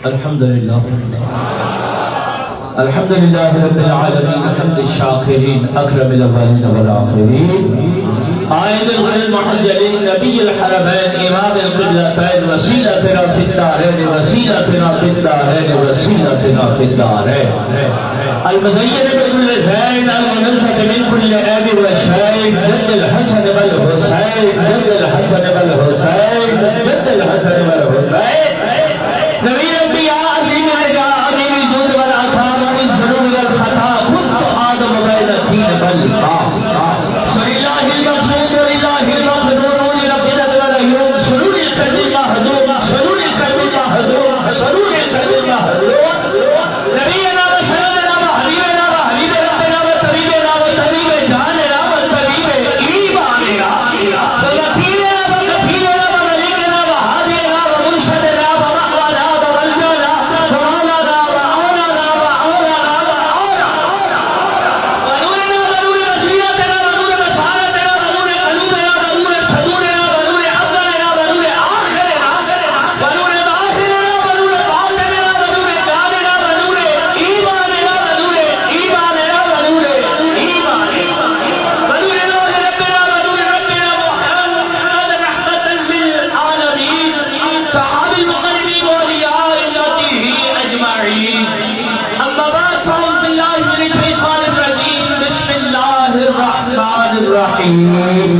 الحمدللہ الحمدللہ رب العالمین حمد الشاکرین اکرم الاولین والآخرین عائد الغر المحجلین نبی الحرمین امام القبلتین وسیلتنا فی الدارین وسیلتنا فی الدارین وسیلتنا فی الدارین المدین بكل زين المنزه من كل اب وشيء جد الحسن والحسين جد الحسن والحسين جد الحسن والحسين نبي الانبياء عظيم الرجاء عظيم الجود والاكرام من الذنوب والخطا كنت ادم بين الدين واللقاء صلى الله المقصود ولله المقدور للقدر واليوم سرور القلب المهدوم سرور القلب المهدوم سرور القلب المهدوم نبينا وسيدنا وحبيبنا وحبيب ربنا وطبيبنا وطبيب جاننا وطبيب ايماننا ووكيلنا وكفيلنا ومليكنا وهادينا ومرشدنا ومأوانا وولدنا ومولانا وعوننا وعوننا ونورنا ونور بصيرتنا ونور بصارتنا ونور قلوبنا ونور صدورنا ونور أولنا ونور آخرنا ونور ظاهرنا ونور باطننا ونور جاننا ونور إيماننا ونور إيماننا ونور إيماننا ونور الله ربنا ونور ربنا محمد رحمة للعالمين صحاب المقربين وأولياء أمته أجمعين أما بعد فأعوذ بالله من الشيطان الرجيم بسم الله الرحمن الرحيم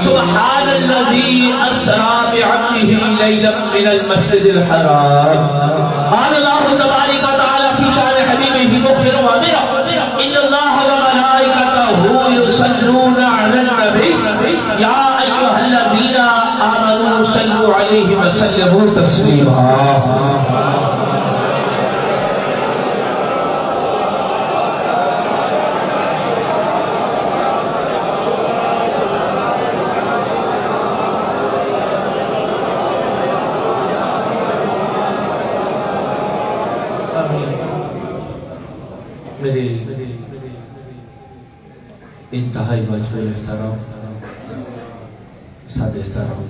سبحان الذي أسرى بعبده ليلا من المسجد الحرام قال الله تبارك وتعالى في شأن حبيبه مخبرا وامرا إن الله وملائكته يصلون على النبي يا أيها الذين آمنوا صلوا عليه وسلموا تسليما میرے انتہائی واجب الاحترام سادہ احترام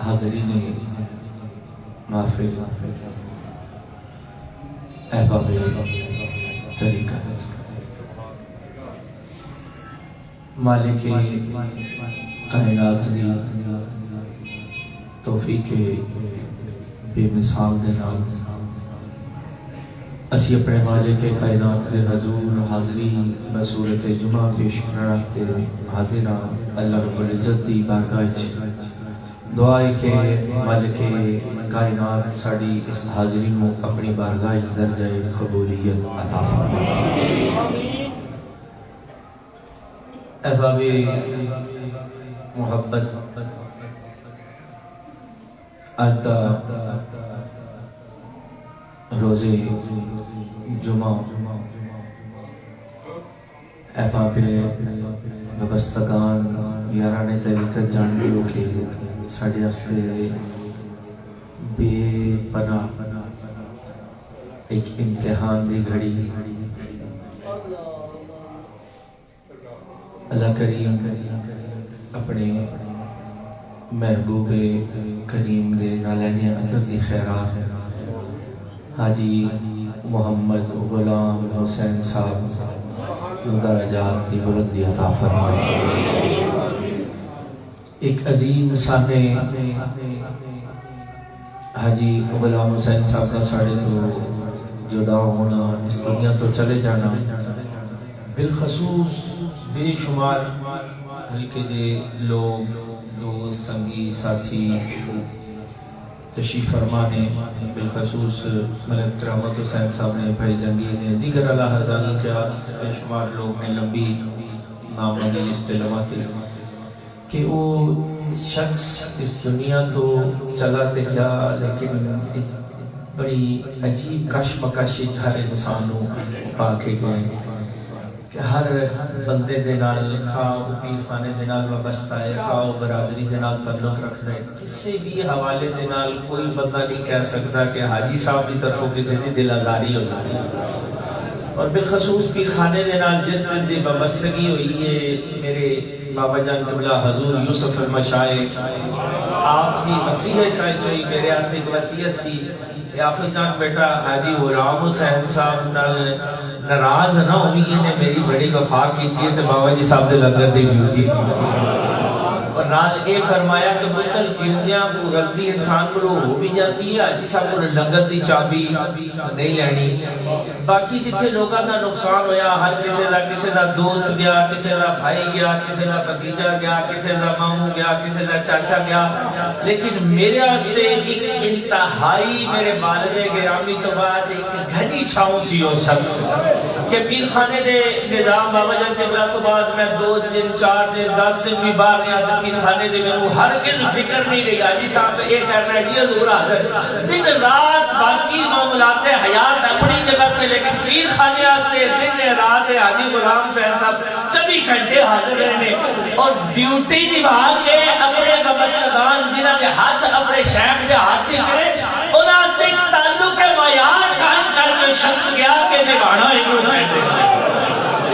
حاضرین محفل احباب طریقہ مالک کائنات دی توفیق بے مثال دے نام اسی اپنے مالک کائنات دے حضور حاضری بصورت جمعہ پیش کرتے حاضران اللہ رب العزت دی بارگاہ دعائے کہ مالک کائنات ساڑی اس حاضری میں اپنی بارگاہ درجہ قبولیت عطا فرمائے احباب محبت آتا روزے جمعہ احباب وابستگان یاران طریقت جانتے ہو کہ ساڑھے ہستے بے پناہ ایک امتحان دی گھڑی اللہ کریم اپنے محبوب کریم دے نالینی عطر دی خیرات حاجی محمد غلام حسین صاحب درجات کی بلندی عطا فرمائے ایک عظیم سانے حاجی غلام حسین صاحب کا ساڑھے تو جدا ہونا اس دنیا تو چلے جانا بالخصوص بے شمار ملکے دے لوگ دوست سنگی ساتھی تشریف فرمانے بالخصوص ملک کرامت حسین صاحب نے بھائی جنگی نے دیگر اللہ حضانی کے آس بے شمار لوگ نے لمبی نام مجلس لواتے کہ وہ شخص اس دنیا تو چلا تے گیا لیکن بڑی عجیب کشمکش ہر انسانوں پا کے گئے کہ ہر بندے دے نال خواہ پیر خانے دے نال وابستہ ہے خواہ برادری دے نال تعلق رکھنا ہے کسی بھی حوالے دے نال کوئی بندہ نہیں کہہ سکتا کہ حاجی صاحب دی طرفوں کسی نے دل آزاری ہونا ہے اور بالخصوص کی خانے دے نال جس دن دی وابستگی ہوئی ہے میرے بابا جان قبلہ حضور یوسف المشائخ آپ کی وصیت چوئی میرے آستے ایک وصیت سی کہ حافظ جان بیٹا حاجی غلام حسین صاحب نال ناراض نہ ہوئی نے میری بڑی وفا کی تھی تو بابا جی صاحب دے لنگر دی ڈیوٹی اور نال اے فرمایا کہ بکل جیوندیاں کو غلطی انسان کو ہو بھی جاتی ہے حاجی صاحب کو لنگر دی چابی نہیں لینی باقی جتنے لوگاں دا نقصان ہویا ہر کسی دا دوست گیا کسی دا بھائی گیا کسی دا بھتیجا گیا کسی دا ماموں گیا کسی دا چاچا گیا لیکن میرے واسطے ایک انتہائی میرے والد گرامی تو بعد ایک گھنی چھاؤں سی وہ شخص کہ پیر خانے دے نظام بابا جان کے بلا تو بعد میں 2 دن 4 دن 10 دن بھی باہر نہیں آتا پیر خانے دے میں ہرگز فکر نہیں رہی حاجی صاحب یہ کرنا ہے یہ حضور حاضر دن رات باقی معاملات حیات اپنی جگہ سے لیکن پیر خانے آستے دن رات حاجی غلام حسین صاحب 24 گھنٹے حاضر رہنے اور ڈیوٹی نبھا کے اپنے گبستگان جنہاں کے ہاتھ اپنے شیخ کے ہاتھ چڑے انہاں سے ایک تعلق ہے معیار قائم کر کے شخص گیا کہ نبھانا ہے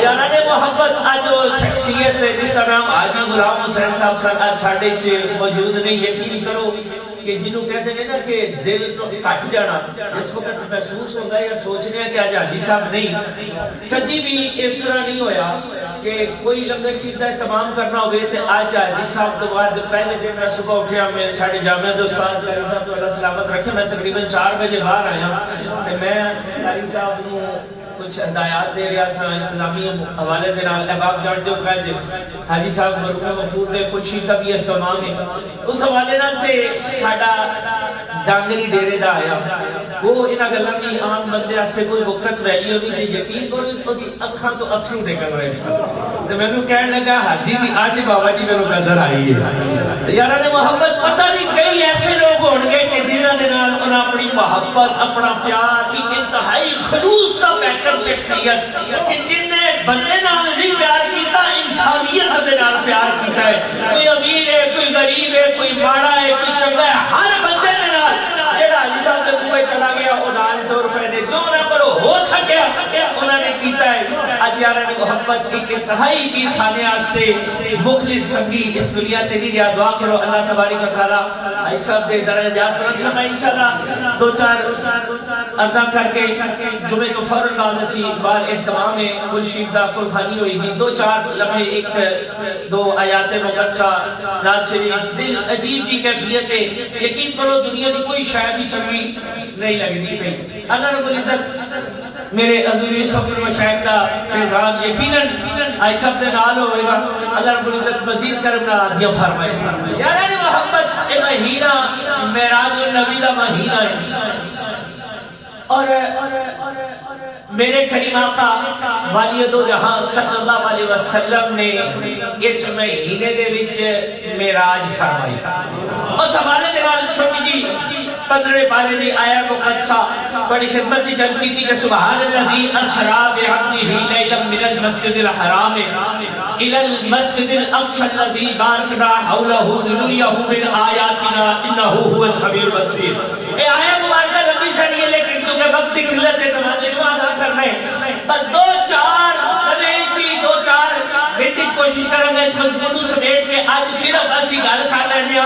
یعنی نے محبت آج وہ شخصیت ہے جس طرح حاجی غلام حسین صاحب ساڑھے موجود نہیں یقین کرو کہ جنہوں کہتے ہیں نا کہ دل کٹ جانا اس وقت محسوس ہوتا ہے یا سوچنے ہیں کہ آج حاجی صاحب نہیں کبھی بھی اس طرح نہیں ہویا کہ کوئی لمبے شیر دا تمام کرنا ہوئے تھے آج حاجی صاحب تو بعد پہلے دن میں صبح اٹھیا میں ساڑھے جامعہ دوستان کاری صاحب تو اللہ سلامت رکھے میں تقریباً 4 بجے باہر آیا کہ میں کاری صاحب نو کچھ ہدایات دے رہا سا انتظامی حوالے دے نال احباب جان دیو کہتے حاجی صاحب مرحوم مفروض دے کچھ ہی طبی اہتمام ہے اس حوالے نال تے ساڈا ڈانگری ڈیرے دا آیا وہ انہاں گلاں دی عام بندے واسطے کوئی وقت ویلی ہوندی تے یقین کرو اودی اکھاں تو اتھرو نکل رہے تے مینوں کہن لگا حاجی دی اج بابا جی میرے قدر آئی ہے یاراں نے محبت پتہ نہیں کئی ایسے لوگ ہون گے کہ جنہاں دے نال انہاں اپنی محبت اپنا پیار ایک انتہائی خلوص دا شخصیت کہ جن نے بندے نال نہیں پیار کیتا انسانیت دے نال پیار کیتا ہے کوئی امیر ہے کوئی غریب ہے کوئی ماڑا ہے کوئی چنگا ہے ہر بندے دے نال جیڑا حاجی صاحب دے کوئے چلا گیا او نال دو روپے نے جو نہ کرو ہو سکیا انہوں نے کیتا ہے اج یارا نے محبت ایک انتہائی پیر خانے واسطے مخلص سنگی اس دنیا سے نہیں رہا دعا کرو اللہ تبارک و تعالی حاجی صاحب دے درجات پر رکھنا انشاءاللہ 2-4 عرضہ کر کے جمعے کو فوراً بعد اسی بار اہتمام ہے منشید دا قربانی ہوئی گی 2-4 لمحے ایک 2 آیات مقدسہ ناز شریف دل عجیب کی کیفیت ہے یقین کرو دنیا کی کوئی شاید ہی چنگی نہیں لگتی پئی اللہ رب العزت میرے حضور یوسف المشائخ کا فیضان یقیناً آئی سب دے نال ہوئے گا اللہ رب العزت مزید کرم نوازیاں فرمائے یعنی محبت اے مہینہ معراج النبی دا مہینہ ہے اور میرے کریم آقا والی دو جہاں صلی اللہ علیہ وسلم نے اس مہینے دے وچ معراج فرمائی اس حوالے دے نال چھوٹی جی 15 پارے دی آیت مقدسہ بڑی خدمت دی درج کی تھی کہ سبحان الذی اسری بعبدہ لیلا من المسجد الحرام الى المسجد الاقصى الذی بارکنا حولہ لنریہ من آیاتنا انہ هو السمیع البصیر اے آیت مبارکہ لمبی سنی ہے لیکن کیونکہ وقت کی قلت ہے نماز ادا کرنا ہے بس 2-4 گھنٹے کوشش کریں گے اس مضمون سمیت کے آج صرف اسی گل کر لینے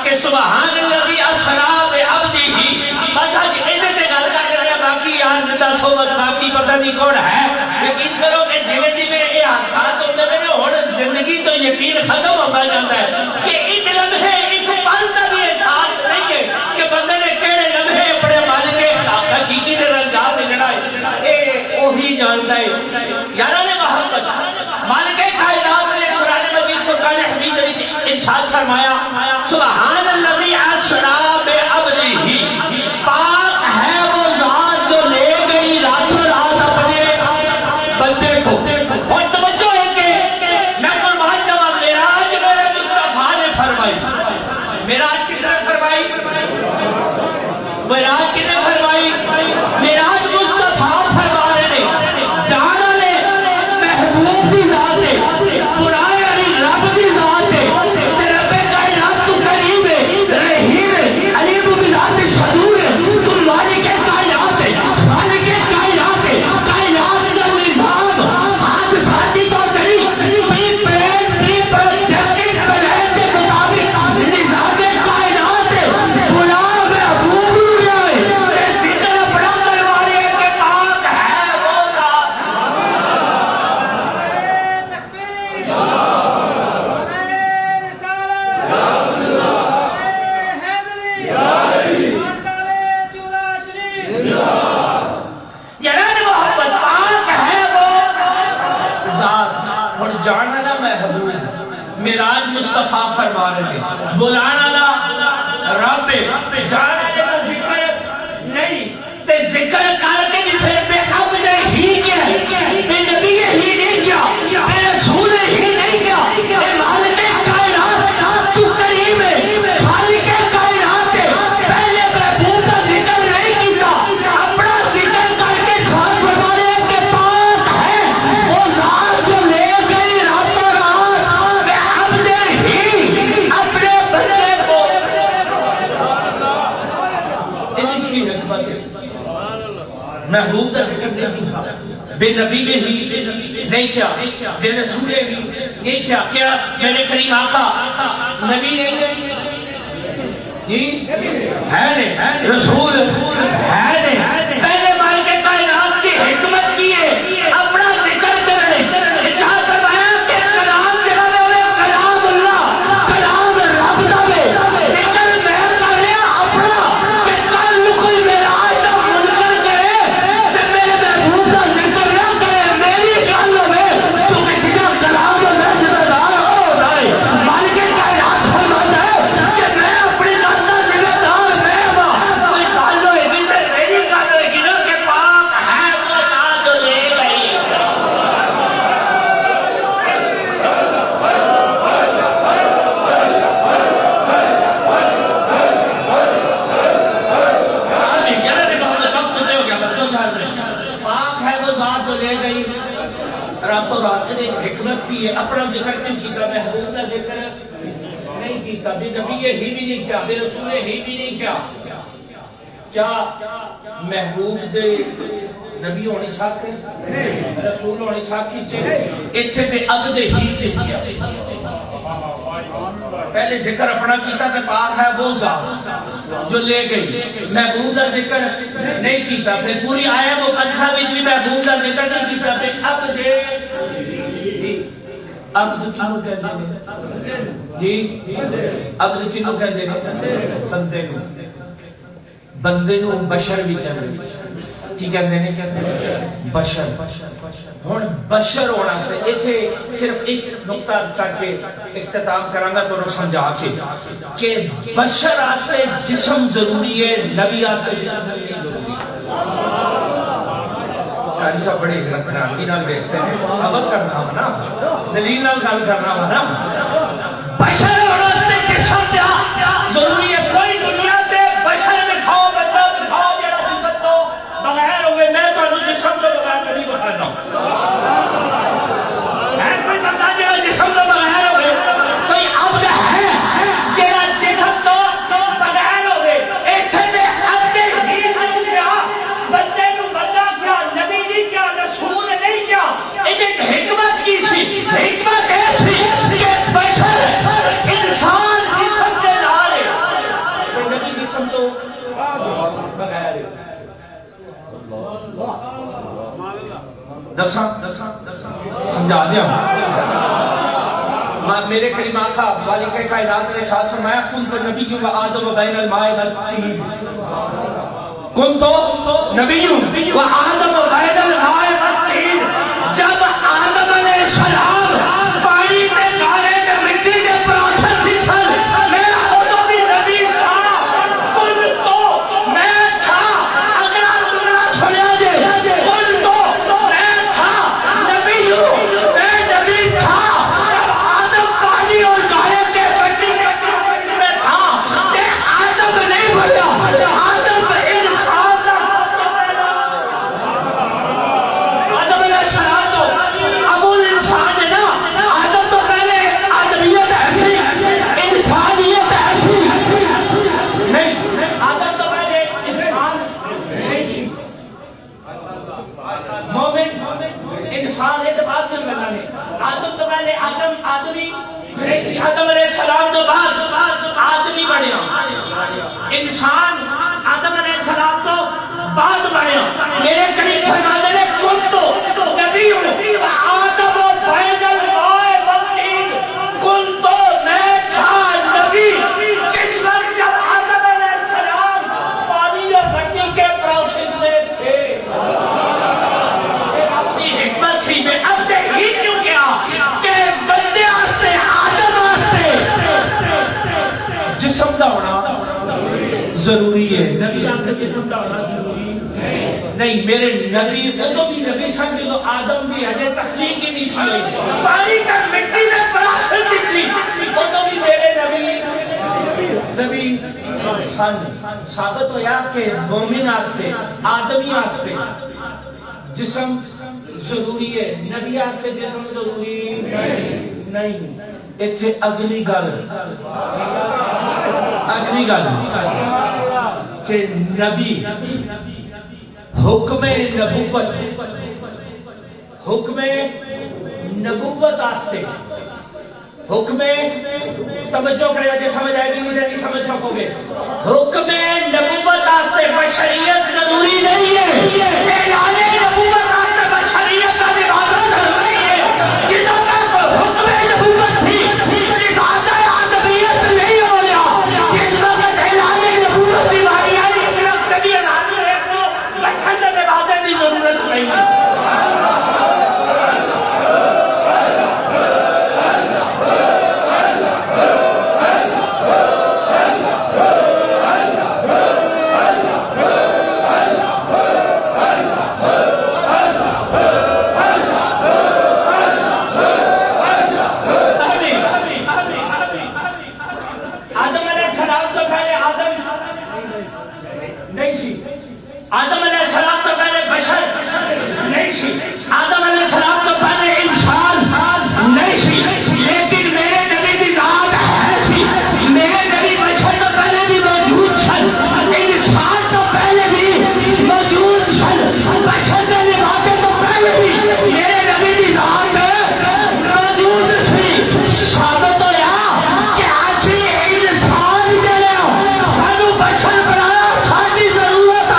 کہ سبحان الذی اسری بعبدہ بس آج اینے تے گل کر لینے باقی یار زندہ صحبت باقی پتہ نہیں کون ہے یقین کرو کہ جویں جویں یہ حادثات ہوتے ہیں ہن زندگی تو یقین ختم ہوتا جاتا ہے کہ ایک لمحے ایک پل کا بھی احساس نہیں ہے کہ بندے نے کہڑے لمحے اپنے مالک حقیقی دے رنجا ملنا ہے اے وہی جانتا ہے یاراں نے محبت مالک کائنات نے قرآن مجید فرقان حمید وچ ارشاد فرمایا سبحان الذی اسری بعبدہ پاک ہے وہ ذات جو لے گئی راتوں رات اپنے بندے کو اور توجہ ہے کہ میں قربان جاواں معراج میرے مصطفیٰ نے فرمائی معراج کس نے فرمائی معراج کس نے فرمائی معراج مصطفیٰ فرما رہے نے جانا نے محبوب دی ذات ہے قرآن علی رب دی ذات ہے تے رب کائنات تو قریب ہے رحیم ہے علیم بذات صدور ہے تو مالک کائنات ہے مالک کائنات ہے کائنات جانا لا محبوب معراج مصطفیٰ فرما رہے ہیں بلانا لا رب جانا لا ذکر نہیں تے ذکر کر کے بھی پھر بے اب ہی کیا بے نبی ہی نہیں کیا بے رسول ہی نہیں کیا اے مالک کائنات تو قریب ہے خالق کائنات ہے پہلے محبوب کا ذکر نہیں کیتا اپنا ذکر کر کے ساتھ بتانے کے پاس ہے وہ ذات جو لے گئی راتوں رات بے عبد ہی اپنے بندے کو ان کی حکمت ہے محبوب کا ذکر نہیں کیا بے نبی ہی نہیں کیا بے رسول ہی نہیں کیا کیا میرے کریم آقا نبی نہیں جی ہے نہیں رسول ہے نہیں پہلے مالک کائنات کی حکمت کی ہے اپنا ذکر کرنے جہاں فرمایا کہ کلام جناب کلام اللہ کلام رب دا ذکر میں کر رہا اپنا کہ تعلق المعراج دا منکر کرے تے میرے محبوب کا ذکر نہ کرے میری گل ہوے تو جہاں کلام میں ذمہ ہو رہے مالک کائنات فرماتا ہے کہ میں اپنی ذات کا ذمہ دار میں ہوں کوئی گل ہوئے گی تے میری گل ہوئے گی نا کہ پاک ہے وہ ذات لے گئی پاک ہے وہ ذات لے گئی راتوں رات نے حکمت کی ہے اپنا ذکر کیوں کیتا محبوب کا ذکر نہیں کیتا بے نبی ہی بھی نہیں کیا بے رسول ہی بھی نہیں کیا کیا محبوب دے نبی ہونی چھاکی رسول ہونی چھاکی اتھے پہ عبد ہی کیا پہلے ذکر اپنا کیتا کہ پاک ہے وہ ذات جو لے گئی محبوب کا ذکر نہیں کیتا پھر پوری آیا وہ پنچھا بھی بھی محبوب کا ذکر نہیں کیتا پھر عبد کیوں کہتے ہیں جی عبد کیوں کہتے ہیں بندے کو بندے نو بشر بھی کہتے ہیں کی کہتے ہیں بشر ہن بشر ہونا سے ایتھے صرف ایک نقطہ کر کے اختتام کرانگا تو نو سمجھا کے کہ بشر آستے جسم ضروری ہے نبی آستے جسم نہیں ضروری کاری صاحب بڑے رکھنانگی نال بیٹھتے ہیں ثابت کرنا ہونا دلیل نال گل کرنا ہونا بشر ہونا سے جسم دیا ضروری ہے کوئی دنیا تے بشر دکھاؤ بشر دکھاؤ جڑا جسم تو بغیر ہوئے میں تو انہوں جسم تو بغیر کبھی بخانا ہے کوئی بندہ جڑا جسم تو بغیر ہوئے کوئی عبد ہے جڑا جسم تو بغیر ہوئے ایتھے میں عبد ہی نہیں کیا بندے نو بندہ کیا نبی نہیں کیا رسول نہیں کیا ایک حکمت کی سی حکمت ایسی کہ بشر انسان جسم کے نالے کوئی نبی جسم تو بغیر ہے دساں سمجھا دیا میرے کریم آقا مالک کائنات نے ارشاد فرمایا کنت نبی و آدم بین الماء والطین کنت نبی و آدم بین الماء والطین جب آدم علیہ السلام پانی میں گارے میں مٹی کے پروسیس سے میرا ادو بھی نبی تھا کن تو میں تھا اگلا جملہ سنیا جے کن تو میں تھا نبی میں نبی تھا جب آدم پانی اور گارے کے مٹی کے پروسیس میں تھا کہ آدم نہیں بنا آدم انسان کا آدم علیہ السلام تو ابو الانسان ہے نا آدم تو پہلے آدمیت ایسی انسانیت ایسی نہیں آدم تو پہلے انسان نہیں تھی مومن انسان ہے تو بعد میں کرنا نہیں آدم تو پہلے آدمی نہیں تھی آدم علیہ السلام تو بعد آدمی بنیا انسان آدم علیہ السلام تو بعد بنیا میرے قریب فرمانے نے کن تو نبی ہوں آدم و بین الماء والطین کن تو میں تھا نبی جس وقت جب آدم علیہ السلام پانی اور مٹی کے پروسیس میں تھے اپنی حکمت ہی میں اب ہی کیوں کیا کہ سے جسم کا ہونا ضروری نہیں. میرے نبی ادو بھی نبی سن جو آدم بھی ہے تخلیق کی نہیں سی پانی کا مٹی نے پراسل کی سی ادو بھی میرے نبی سن. ثابت ہویا کہ مومن آستے آدمی آستے جسم ضروری ہے, نبی آستے جسم ضروری نہیں. اتھے اگلی گل کہ نبی حکم نبوت آستے حکم توجہ کرے گا سمجھ آئے گی مجھے نہیں سمجھ سکو گے. حکم نبوت آستے بشریت ضروری نہیں ہے. اعلان نبوت آستے بشریت کا لبادہ ضروری ہے. جنہوں تک حکم نبوت تھی لبادہ آدمیت نہیں ہو گیا. جس وقت اعلان نبوت کی باری آئی اقرب کبھی اعلان ہے تو بشریت لبادہ کی ضرورت نہیں ہے. آدم علیہ السلام تو پہلے بشر نہیں سی, آدم علیہ السلام تو پہلے انسان نہیں سی, لیکن میرے نبی کی ذات ہے سی. میرے نبی بشر تو پہلے بھی موجود سن, انسان تو پہلے بھی موجود سن, بشر میں نبھاتے تو پہلے بھی میرے نبی کی ذات موجود سی. ثابت ہویا کہ ایسی انسان جڑے سانو بشر بنایا ساری ضرورت آ.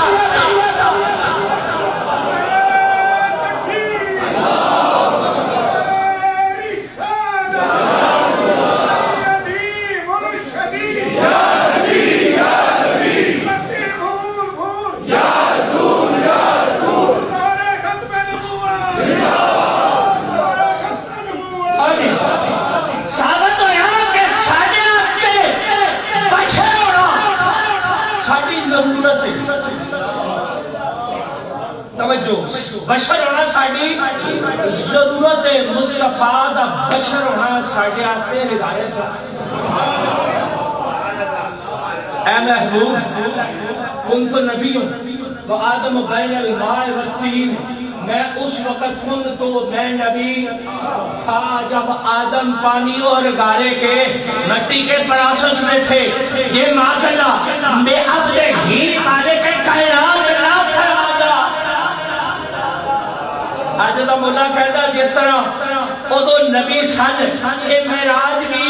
بشر ہونا ساڑی ضرورت ہے. مصطفیٰ دا بشر ہونا ساڑی آتے ہدایت. اے محبوب کنت نبی و آدم بین الماء والتین, میں اس وقت تو میں نبی تھا جب آدم پانی اور گارے کے مٹی کے پراسس میں تھے. یہ معذلہ میں اب ہی مانے کے کائنات نہ فرمایا. آج دا مولا کہتا جس طرح ادو نبی سن اے معراج بھی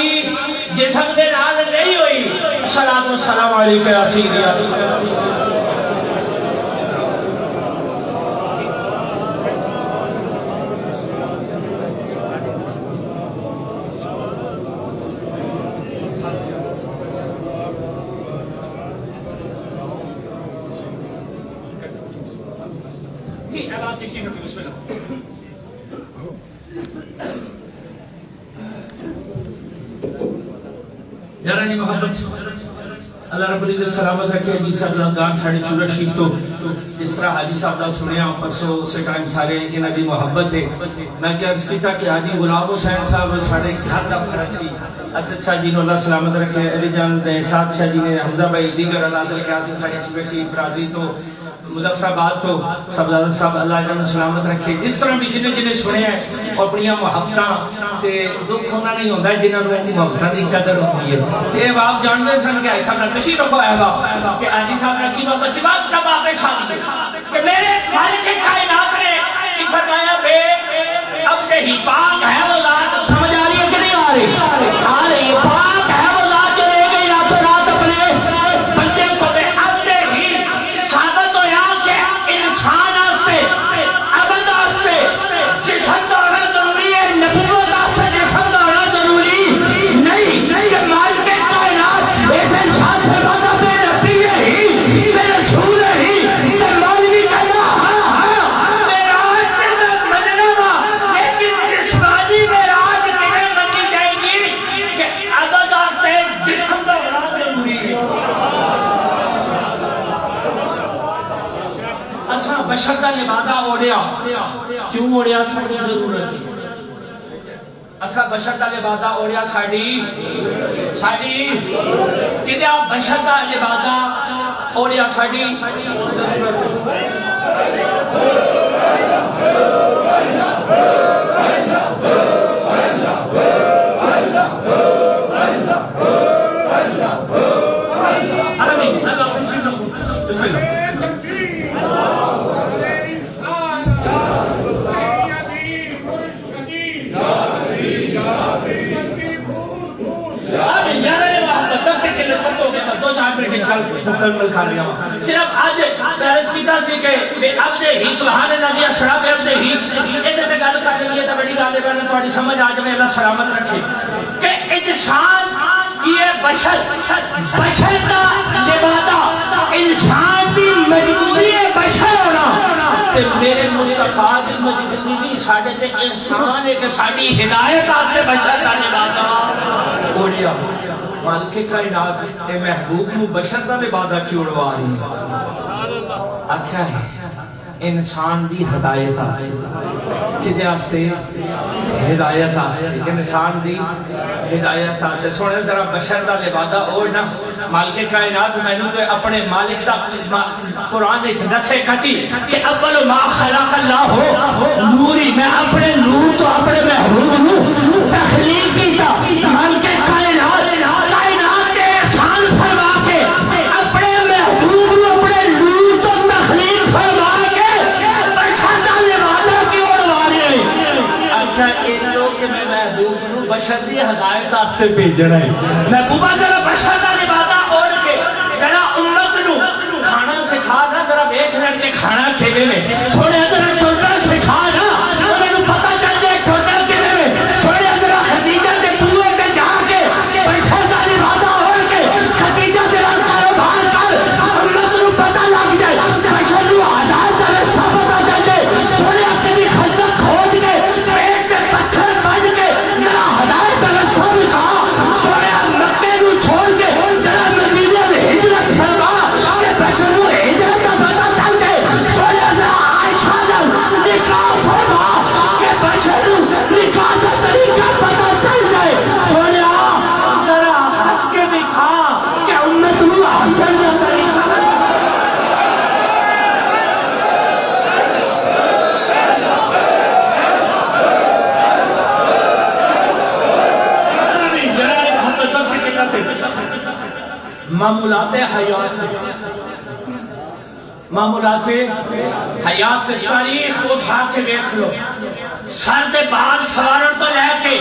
جسم دے نال نہیں ہوئی. الصلاۃ والسلام علیکہ یا سیدی یا یارانی محبت اللہ رب العزت سلامت رکھے. حاجی صاحب لنگان ساڑھے چورا شریف تو جس طرح حاجی صاحب دا سنیا پرسو اسے ٹائم سارے انہاں دی محبت ہے. میں کیا عرض کیتا کہ حاجی غلام حسین صاحب ساڑھے گھر دا فرق تھی. اسد شاہ جی نے اللہ سلامت رکھے, علی جان سعد شاہ جی نے, حمزہ بھائی دیگر اللہ کے قیاس ساڑھے چوبے برادری تو مظفر آباد تو سب صاحب اللہ جان سلامت رکھے. جس طرح بھی جنہیں سنے ہیں اور اپنی محبتاں تے دکھ ہونا نہیں ہوتا جنہوں نے اپنی محبتاں دی قدر ہوتی ہے. تے باپ جانتے سن کہ ایسا نہ کشی رکھو ہے باپ کہ آجی صاحب نے کی محبت سے بات تب آپ شادی کہ میرے مالک کائنات نے کی فرمایا بے اب ہی پاک ہے وہ ذات. سمجھ آ رہی ہے کہ نہیں آ رہی؟ پاک ہے وہ ذات جو لے گئی راتوں رات اپنے بندے کو. میں بشر کا لبادہ اوڑیا کیوں اوڑیا ساری ضرورت ہے اسا بشر کا لبادہ اوڑیا ساڑی کہ آپ بشر کا لبادہ اوڑیا ساڑی مکمل کھا لیا صرف آج درس کیتا سی کہ اب دے ہی سبحان اللہ دی اشراب اب دے ہی ایدے تے گل کر لئیے تے بڑی گل ہے تھوڑی سمجھ آ جائے اللہ سلامت رکھے کہ انسان کیے بشر کا لبادہ انسان دی مجبوری بشر ہونا تے میرے مصطفیٰ دی مجبوری دی ساڑھے تے انسان ہے کہ ساڑھی ہدایت آتے بشر کا لبادہ اوڑیا مالک کائنات اے محبوب نو بشر دا لبادہ کیوں اڑوا رہی آکھا ہے انسان دی ہدایت آسے کدے آسے ہدایت آسے انسان دی ہدایت آسے سوڑے ذرا بشر دا لبادہ اوڑنا مالک کائنات میں نے تو اپنے مالک دا قرآن نے دسے کہتی کہ اول ما خلق اللہ ہو نوری میں اپنے نور تو اپنے محبوب نو تخلیق کی تا مالک کائنات کے احسان فرما کے اپنے محبوب نو اپنے نور تو تخلیق فرما کے بشر دا لبادہ کی اڑوا رہے ہیں اچھا ان لوگ کہ میں محبوب نو بشر دی ہدایت آستے بھیجنا ہے محبوبہ ذرا بشر دا لبادہ اوڑ کے ذرا امت نو کھانا سکھا نا ذرا بیٹھ لڑ کے کھانا کھیلے میں سوڑے ذرا چلنا سکھا نا میں نو پتہ چل جائے چھوٹا کھیلے میں سوڑے ذرا خدیجہ دے پوئے پہ جا کے بشر دا لبادہ اوڑ کے خدیجہ ذرا کاروبار کر امت نو پتہ لگ جائے بشر نو ہدایت دا رستہ پتہ چل جائے سوڑے اپنی خندق کھود کے پیٹ پہ پتھر بن کے ذرا ہدایت دا رستہ دکھا سوڑے مکے نو چھوڑ کے ذرا مدینہ میں ہجرت فرما کہ بشر نو ہجرت دا پتہ چل جائے سوڑے ذرا عائشہ دا نکاح فرما کہ بشر نو نکاح دا طریقہ پتہ چل جائے سوڑے ذرا ہنس کے دکھا کہ امت نو حسن دا طریقہ معمولات حیات تاریخ اٹھا کے دیکھ لو سر دے بال سوارن تو لے کے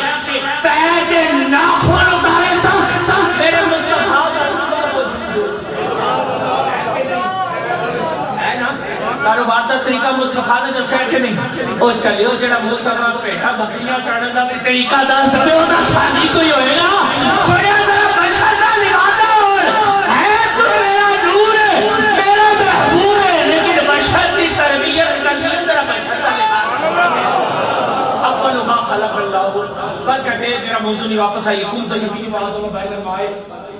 پیر دے ناخن اتارے تک میرے مصطفیٰ کاروبار دا طریقہ مصطفیٰ نے دسیا کہ نہیں او چلیو جڑا مصطفیٰ پیٹا بکریاں چڑھن دا بھی طریقہ دس دے او دا سانی کوئی ہوئے گا سوڑیا ذرا بشر دا لبادہ اور ہے تو میرا نور ہے میرا محبوب ہے لیکن بشر دی تربیت کرنی ذرا بشر دا لبادہ اول ما خلق اللہ پر کہتے میرا موضوع نہیں واپس آئی کون سا یقینی فالتوں میں بائر مائے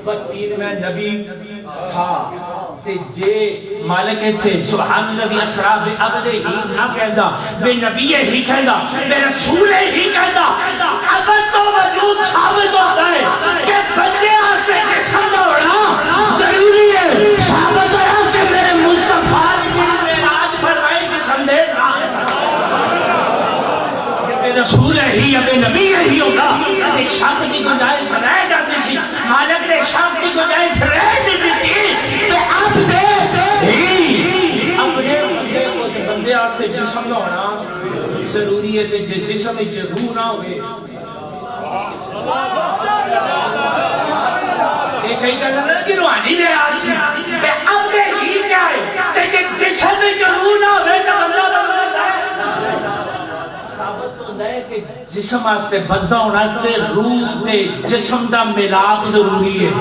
بطین میں نبی تھا تے جے مالک تھے سبحان اللہ دی اسراب بے عبد ہی نہ کہندا بے نبی ہی کہندا بے رسول ہی کہندا عبد تو وجود ثابت ہوتا ہے کہ بندے آسے جسم دوڑا ضروری ہے ثابت ہوا کہ میرے مصطفیٰ کی معراج فرمائے جسم دے رسول ہی یا بے نبی ہی ہوگا شک کی گنجائش رہ جاتی تھی مالک نے شک کی گنجائش رہ دیتی تھی تو اب دے اپنے بندے آسے جسم نہ ہونا ضروری ہے کہ جسم روح نہ ہوئے ایک ہی کہنا ہے کہ روحانی میں آج ہے اب دے ہی کیا ہے کہ جسم روح نہ ہوئے تو بندہ نہ کہ جسم آستے بدہ ہونا تے روح تے جسم دا ملاپ ضروری ہے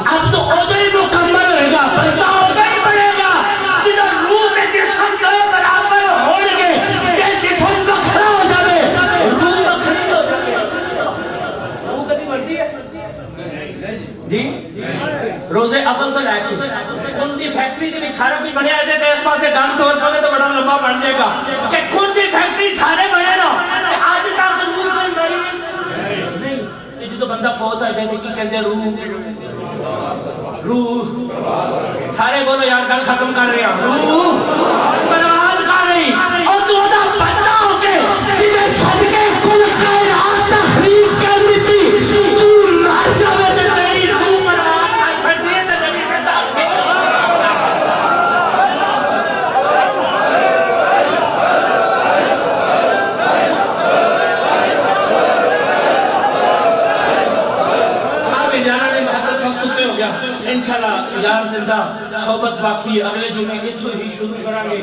اب تو ادھر ہی مکمل ہوئے گا بدہ ادھر ہی بڑھے گا جنہا روح تے جسم دے برابر ہوڑ گے کہ جسم بکھرا ہو جائے روح بکھری ہو جائے روح کدی مرضی ہے جی روزے اول تو لائے خون دی فیکٹری دے وچ سارا کچھ بنیا ہے تے اس پاسے گن توڑ پاوے تو بڑا لمبا بن جائے گا کہ خون دی فیکٹری سارے بنے نا تے اج تک نور کوئی مری نہیں تے جدوں بندہ فوت ہو جائے تے کی کہندے روح سارے بولو یار گل ختم کر رہے ہیں روح پرواز کر رہی اور تو دا بندہ ہو کے جے صدقے کل کائنات تخلیق کر دیتی تو مر جاوے تے تیری روح پرواز کر دی تے نبی کہتا انشاءاللہ یار زندہ صحبت باقی اگلے جمعے اتھو ہی شروع کریں گے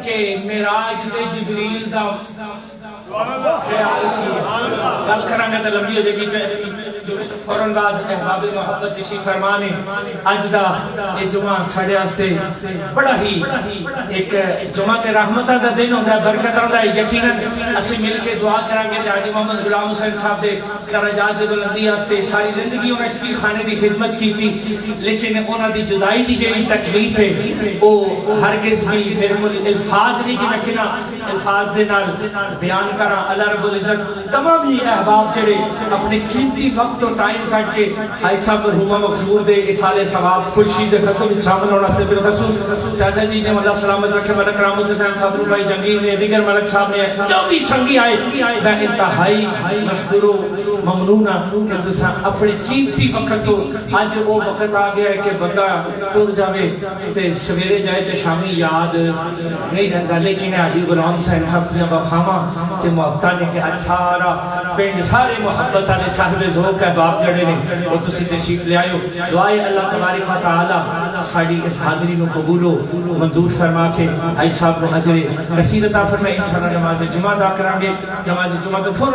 کہ معراج تے جبریل دا گل کریں گے تو لمبی ہو جائے گی فوراً بعد احباب محبت تشریف فرمانے اج دا یہ جمعہ ساڑے سے بڑا ہی ایک جمعہ تے رحمتہ دا دن ہوتا ہے برکت ہوتا ہے یقیناً اسی مل کے دعا کریں گے حاجی محمد غلام حسین صاحب دے درجات دے بلندی واسطے ساری زندگی انہیں اس کی خانے دی خدمت کی تھی لیکن انہاں دی جدائی دی جڑی تکلیف ہے وہ ہرگز بھی میرے کو الفاظ نہیں کہ میں کنا الفاظ دے نال بیان کراں اللہ رب العزت تمام ہی احباب جڑے اپنے قیمتی وقت تو ٹائم کٹ کے بھائی صاحب مرحومہ مقصور دے اصال ثواب خورشید ختم شامل ہونا سے بالخصوص چاچا جی نے اللہ سلامت رکھے ملک رحمت حسین صاحب بھائی جنگی نے دیگر ملک صاحب نے جو بھی سنگی آئے میں انتہائی مشکور و ممنون ہوں کہ تساں اپنے قیمتی وقت تو آج وہ وقت آ گیا ہے کہ بندہ ٹر جاوے تے سویرے جائے تے شامی یاد نہیں رہتا لیکن حاجی غلام حسین صاحب نے بخامہ تے محبتہ نے کہ آج سارا پنڈ سارے محبت والے صاحب ذوق ہے باپ جڑے نے وہ تسی تشریف لے آئے ہو دعائے اللہ تبارک و تعالی ساری اس حاضری نو قبول و منظور فرما کے بھائی صاحب کو اجر کثیر عطا فرمائے انشاءاللہ نماز جمعہ ادا کریں گے نماز جمعہ تو فوراً